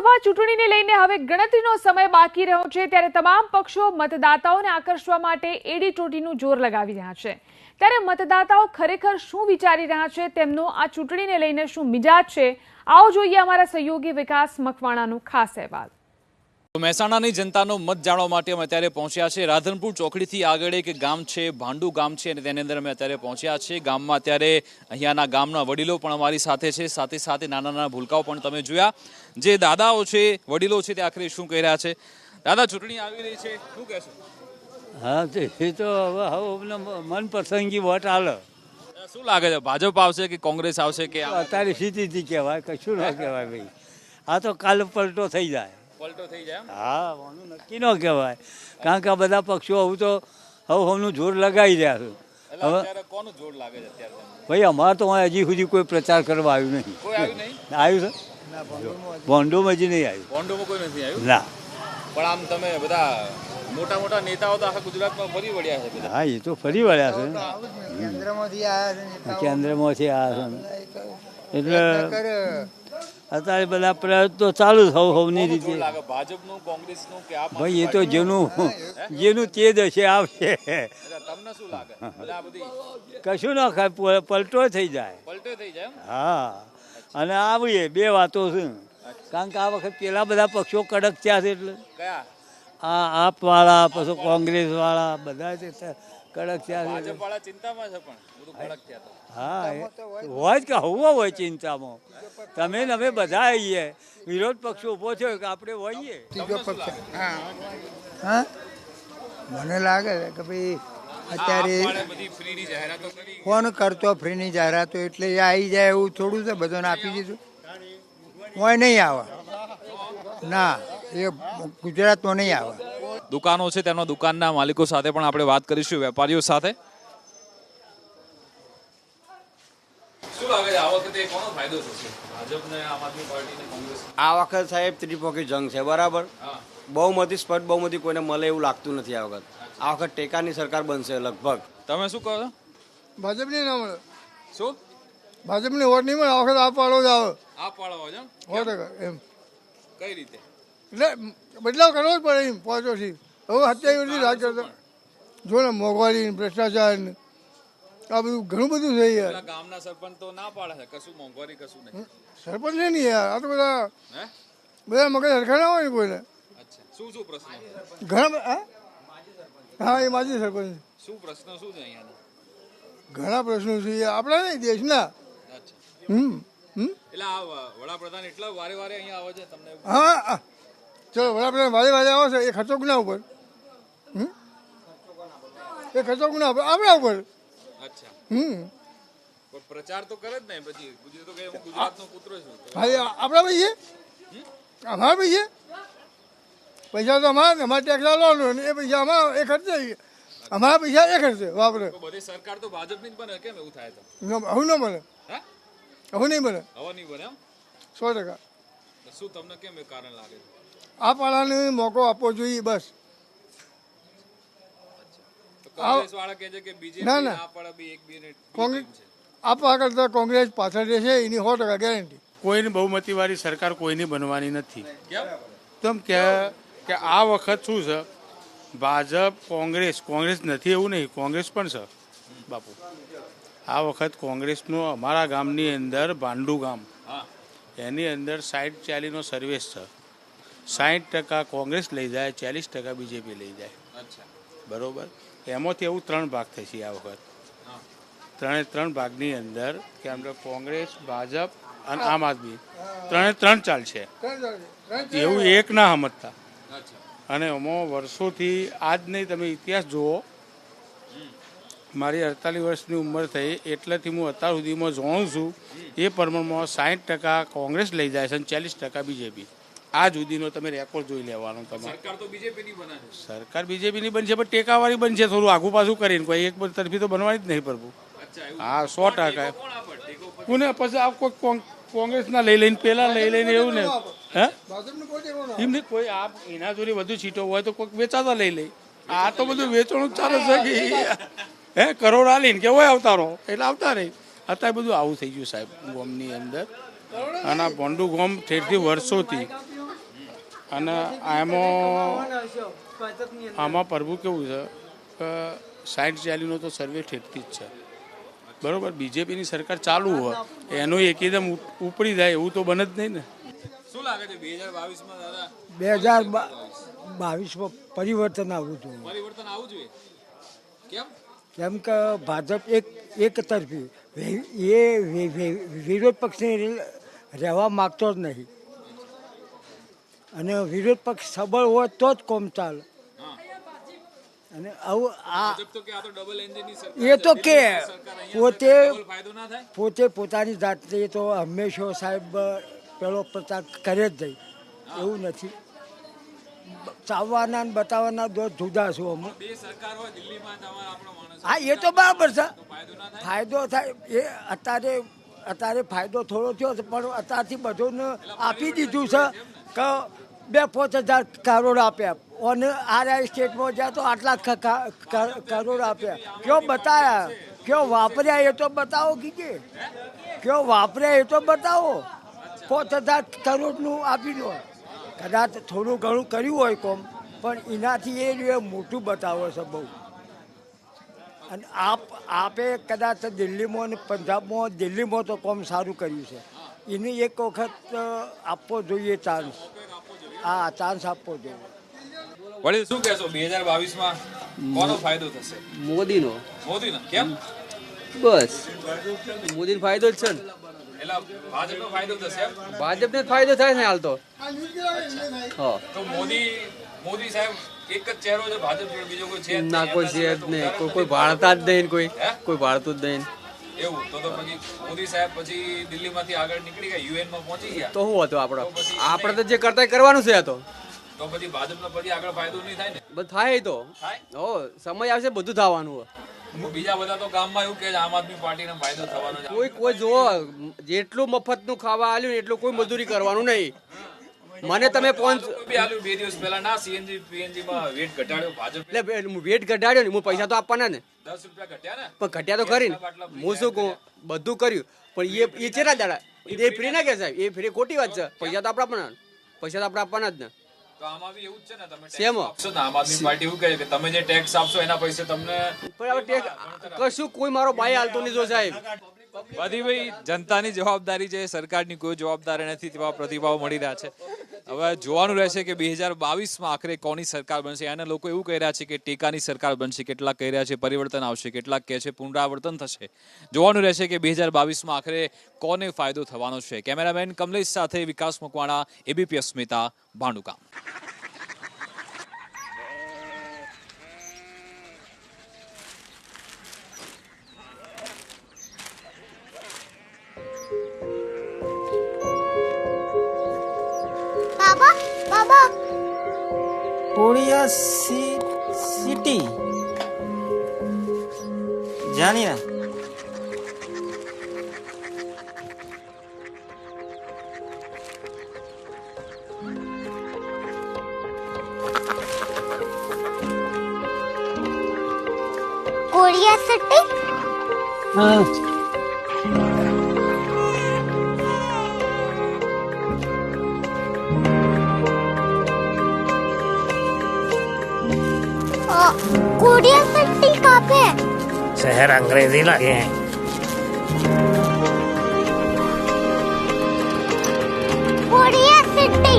લોકસભા ચૂંટણીને લઈને હવે ગણતરીનો સમય બાકી રહ્યો છે ત્યારે તમામ પક્ષો મતદાતાઓને આકર્ષવા માટે એડી ચોટીનું જોર લગાવી રહ્યા છે ત્યારે મતદાતાઓ ખરેખર શું વિચારી રહ્યા છે તેમનો આ ચૂંટણીને લઈને શું મિજાજ છે આવો જોઈએ અમારા સહયોગી વિકાસ મકવાણાનો ખાસ અહેવાલ। મહેસાણાની જનતાનો મત જાણવા માટે અમે અત્યારે પહોંચ્યા છે રાધનપુર ચોકડીથી આગળ એક ગામ છે ભાંડુ ગામ છે અને તેની અંદર અમે અત્યારે પહોંચ્યા છે। ગામમાં અત્યારે અહીંયાના ગામના વડીલો પણ અમારી સાથે છે, સાથે સાથે નાના નાના ભૂલકાઓ પણ તમે જોયા। જે દાદાઓ છે વડીલો છે તે આખરે શું કહી રહ્યા છે। દાદા, ચૂંટણી આવી રહી છે, શું કહેશો? હા, એ તો હવે મનપસંદગી વોટ હાલે। શું લાગે છે, ભાજપ આવશે કે કોંગ્રેસ આવશે કે અત્યારે સ્થિતિ કહેવાય, કશું ન કહેવાય ભાઈ। આ તો કાલ પલટો થઈ જાય, પલટો થઈ જાય। હા, આનું નક્કી ન કહેવાય કારણ કે આ બધા પક્ષો હવે તો હવનું જોર લગાવી રહ્યા છે। હવે કોનું જોર લાગે છે અત્યારે? ભાઈ અમારે તો હજી સુધી કોઈ પ્રચાર કરવા આવ્યું નહીં। કોઈ આવ્યું નહીં? આવ્યું છે ભોંડોમાં હજી નહીં આવ્યું। ભોંડોમાં કોઈ નથી આવ્યું ના, પણ આમ તમે બધા મોટા મોટા નેતાઓ તો આખા ગુજરાતમાં ફરી વળ્યા છે બધા। હા, એ તો ફરી વળ્યા છે, કેન્દ્રમાંથી આવ્યા છે એટલે અત્યારે બધા પ્રયત્નો ચાલુ જ હવની રીતે। ભાજપનું, કોંગ્રેસનું કે આપ? ભાઈ એ તો જેનું તેજ હશે આવશે। તમને શું લાગે? બધા બધી કશું ના ખાય, પલટો થઈ જાય। પલટો થઈ જાય? હા, અને આવીએ બે વાતો છે કારણ કે આ વખત પેલા બધા પક્ષો કડક થયા છે એટલે કયા? આ આપ વાળા પછી કોંગ્રેસ વાળા બધા કડક થયા છે। ભાજપ વાળા ચિંતામાં છે પણ બધું કડક થયા તો હા, હોય જ કે હોવો હોય ચિંતામાં। તમે ને અમે બધા આવીએ, વિરોધ પક્ષ ઉભો થયો કે આપણે હોઈએ। હા, મને લાગે છે કે ભાઈ અત્યારે બધી ફ્રીની જાહેરાતો કરી, ફોન કરતો ફ્રીની જાહેરાતો એટલે એ આવી જાય એવું થોડું છે, બધાને આપી દીધું હોય નહીં આવે ના, એ ગુજરાતમાં નહીં આવે। દુકાનો છે તેનો દુકાનના માલિકો સાથે પણ આપણે વાત કરીશું, વેપારીઓ સાથે। શું લાગે છે આ વખતે કોનો ફાયદો થશે, ભાજપને, આમ આદમી પાર્ટીને, કોંગ્રેસ? આ વખત સાહેબ ત્રિપક્ષી જંગ છે, બરાબર। બહુમતી સ્પષ્ટ બહુમતી કોઈને મળે એવું લાગતું નથી આ વખત। આ વખત ટેકાની સરકાર બનશે લગભગ। તમે શું કહો છો? ભાજપની ના મળે। શું? ભાજપની વોટ નહીં મળે આ વખત, આપ વાળો જ આવે। આપ વાળો છે એમ કઈ રીતે? એટલે બદલાવ કરવો જ પડે એમ પહોંચોથી। હવે 27 વર્ષથી રાજ કરતા જો ને મોંઘવારી, ભ્રષ્ટાચાર ને આ બધું ઘણું બધું છે યાર। ગામના સરપંચ તો ના પાડે છે કશું મોંઘવારી કશું નહીં। સરપંચ છે ને યાર, આ તો બધા મગજ સરખા ના હોય ને કોઈને। અચ્છા, શું શું પ્રશ્ન? ઘણા હા, એ માજી સરપંચ। શું પ્રશ્ન શું છે અહીંયા? ઘણા પ્રશ્નો છે આપણા નહીં, દેશના। એટલે આ વડાપ્રધાન એટલા વારે વારે અહીંયા આવે છે તમને? હા, ચલો વડાપ્રધાન વારે વારે આવે છે, એ ખર્ચો કોના ઉપર? એ ખર્ચો કોના ઉપર? આપણા ઉપર। અચ્છા, પ્રચાર તો કરે જ ને પછી તો કે હું ગુજરાતનો પુત્ર છું। હા, આપણા ભાઈ છે, અમારા ભાઈ છે, પૈસા તો અમારા ટેક્સ લાવવાનો એ પૈસા અમારા એ ખર્ચે, અમારા પૈસા એ ખર્ચે વાપરે। બધી સરકાર તો ભાજપની જ બને, કેમ એવું થાય તો? આવું ન બને, આવું નહીં બને, હવે નહીં બને એમ? 100%। શું તમને કેમ એ કારણ લાગે છે? આ પાડાને મોકો આપવો જોઈએ બસ। કોંગ્રેસ વાળા કહે છે કે બીજેપી ના, ના, આ પાડા બી એક બે કોંગ્રેસ આપવા કરતા કોંગ્રેસ પાછળ રહેશે એની 100% ગેરંટી। કોઈની બહુમતીવાળી સરકાર કોઈની બનવાની નથી। કેમ? કે આ વખત શું છે, ભાજપ કોંગ્રેસ નથી એવું નહીં, કોંગ્રેસ પણ છે બાપુ। આ વખત કોંગ્રેસનો અમારા ગામની અંદર ભાંડુ ગામ, એની અંદર 60-40નો સર્વેસ છે। 60% કોંગ્રેસ લઈ જાય, 40% બીજેપી લઈ જાય, બરોબર। એમાંથી એવું 3 ભાગ થશે આ વખત। 3 ભાગની અંદર કે આપણે કોંગ્રેસ, ભાજપ અને આમ આદમી 3 ચાલશે, એવું એક ના સમજતા। અને એમાં વર્ષોથી આજ નહીં, તમે ઇતિહાસ જુઓ, મારી 48 વર્ષની ઉંમર થઈ એટલેથી હું અત્યાર સુધીમાં જાણું છું એ પ્રમાણમાં 60% કોંગ્રેસ લઈ જાય છે અને 40% બીજેપી। આ સુધીનો તમે રેકોર્ડ જોઈ લેવાનો તમારે। સરકાર તો બીજેપીની બને છે, સરકાર બીજેપીની બનશે પણ ટેકાવાળી બનશે, થોડું આગુ પાછું કરીને, કોઈ એક તરફી તો બનવાની જ નહીં પ્રભુ। હા, 100%। કોને પછી આ કોઈ કોંગ્રેસના લઈ લઈને પેલા લઈ લઈને એવું ને, હે એમને કોઈ આ એના જોડે વધુ સીટો હોય તો કોઈક વેચાતા લઈ લે। આ તો બધું વેચવાનું ચાલે છે કે હે કરોડ આલીને કે હોય અવતારો એટલે આવતા રહી। અત્યારે બધું આવું થઈ ગયું સાહેબ ગામની અંદર। અને આ ભોંડુ ગામ ઠેરથી વર્ષોથી અને આમાં પ્રભુ કેવું છે કે 60-40નો તો સર્વે ઠેકતી જ છે, બરોબર. બીજેપીની સરકાર ચાલુ હોય એનો એકદમ ઉપડી જાય એવું તો બને જ નહીં ને. શું લાગે છે 2022માં દાદા? 2022માં પરિવર્તન આવવું જોઈએ. પરિવર્તન આવવું જોઈએ. કેમ? કેમ કે ભાજપ એક તરફી એ વિરોધ પક્ષને રહેવા માગતો જ નહીં, અને વિરોધ પક્ષ સબળ હોય તો જ કોમ ચાલે. અને આવું ભાજપ તો કે આ તો ડબલ એન્જિનની સરકાર એ તો કે પોતે ફાયદો ના થાય. પોતાની જાતે તો હંમેશા સાહેબ પેલો પ્રચાર કરે જ જાય એવું નથી. ચાવવાના ને બતાવવાના દો જુદા છું અમે. બે સરકાર હોય દિલ્હીમાં તમારા આપણો માણસ હા, એ તો બરાબર છે. ફાયદો ના થાય. ફાયદો થાય એ અત્યારે ફાયદો થોડો થયો છે, પણ અત્યારથી બધું આપી દીધું છે કે 2-5 હજાર કરોડ આપ્યા, અને આ સ્ટેટમાં જ્યાં તો આટલા કરોડ આપ્યા. કયો બતાયા, કયો વાપર્યા એ તો બતાવો. કયો વાપર્યા એ તો બતાવો. 5,000 કરોડનું આપી દો. કદાચ થોડું ઘણું કર્યું હોય કોમ, પણ એનાથી એ મોટું બતાવે છે બહુ. અને આપે કદાચ દિલ્હીમાં અને પંજાબમાં, દિલ્હીમાં તો કોમ સારું કર્યું છે. એને એક વખત આપવો જોઈએ ચાન્સ. હા, ચાન્સ આપવો જોઈએ. વડીલ શું કહેશો 2022માં કોનો ફાયદો થશે? મોદીનો. મોદીનો. કેમ? બસ મોદીનો ફાયદો જ છે ને. એટલે ભાજપનો ફાયદો થશે એમ? ભાજપને ફાયદો થાય ને હાલ તો. હા, તો મોદી સાહેબ એક જ ચહેરો છે ભાજપ જોડે, બીજો કોઈ છે જ ના નહીં. કોઈ છે જ નહીં. કોઈ ભાળતા જ નહીં, કોઈ ભાળતું જ નહીં. એવું તો પછી મોદી સાહેબ પછી દિલ્હીમાંથી આગળ નીકળી ગયા, યુએનમાં પહોંચી ગયા, તો શું હતું આપણે તો જે કરતા એ કરવાનું છે. તો પછી ભાજપનો પછી આગળ ફાયદો નહીં થાય ને? બધું થાય તો થાય. હો, સમય આવશે બધું થવાનું હોય. બીજા બધા તો ગામમાં એવું કે આમ આદમી પાર્ટીને ફાયદો થવાનો છે. કોઈ જોવો જેટલું મફતનું ખાવા આલ્યું ને એટલું કોઈ મજૂરી કરવાનું નહીં. મને તમે બી આલ્યું 2 દિવસ પહેલા ના સીએનજી પીએનજી માં વેટ ઘટાડ્યો ભાજપ. એટલે હું વેટ ઘટાડ્યો ને, હું પૈસા તો આપવાના ને, 10 રૂપિયા ઘટ્યા ને. પણ ઘટ્યા તો ખરી ને. હું શું કહું, બધું કર્યું, પણ એ ચેટલા દાડા એ ફ્રી ના કે સાહેબ? એ ફ્રી ખોટી વાત છે. પૈસા તો આપણે આપવાના જ ને. તો આમાં બી એવું જ છે ને, તમે શેમાં? ટેક્સ આપશો ને, આમ આદમી પાર્ટી એવું કહે કે તમે જે ટેક્સ આપશો એના પૈસે તમને. પણ હવે કશું કોઈ મારો ભાઈ હાલતો નહીં જો સાહેબ. ભાઈ જનતાની જવાબદારી છે, સરકારની કોઈ જવાબદારી નથી, તેવા પ્રતિભાવ મળી રહ્યા છે. હવે જોવાનું રહેશે કે 2022માં આખરે કોની સરકાર બનશે. અને લોકો એવું કહી રહ્યા છે કે ટેકાની સરકાર બનશે, કેટલાક કહી રહ્યા છે પરિવર્તન આવશે, કેટલાક કહે છે પુનરાવર્તન થશે. જોવાનું રહેશે કે 2022માં આખરે કોને ફાયદો થવાનો છે. કેમેરામેન કમલેશ સાથે વિકાસ મકવાણા, એબીપી અસ્મિતા, ભાંડુકા. कोरिया सिटी जानिए कोरिया सिटी। हाँ कोरिया सिटी कहाँ पे है? शहर अंग्रेजी लगे हैं। Korea city.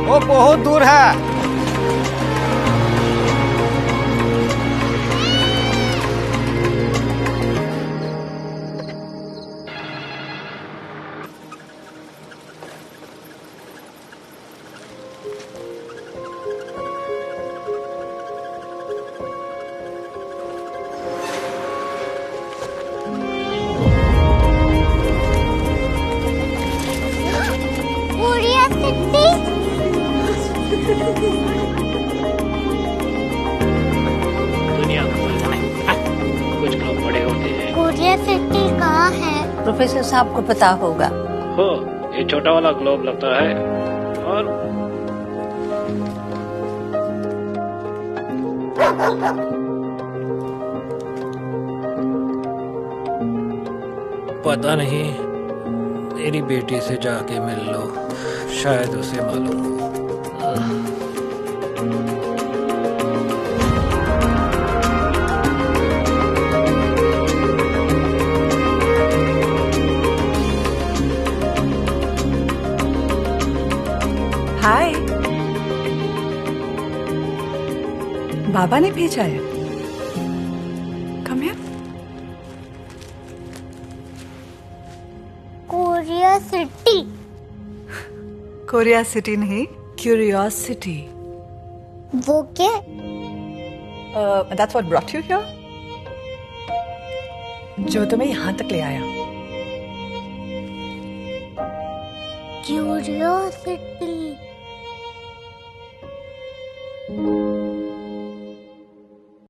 वो बहुत दूर है। Korea city. दुनिया कुछ लोग बड़े होते हैं। कोरिया सिटी कहाँ है? प्रोफेसर साहब को पता होगा। हो ये छोटा वाला ग्लोब लगता है और पता नहीं, मेरी बेटी से जाके मिल लो, शायद उसे मालूम हो। हाय, बाबा ने भेजा है। Come here. Korea city. Korea city नहीं, क्यूरियोसिटी। वो क्या? That's what brought you here? जो तुम्हें यहाँ तक ले आया। क्यूरियोसिटी।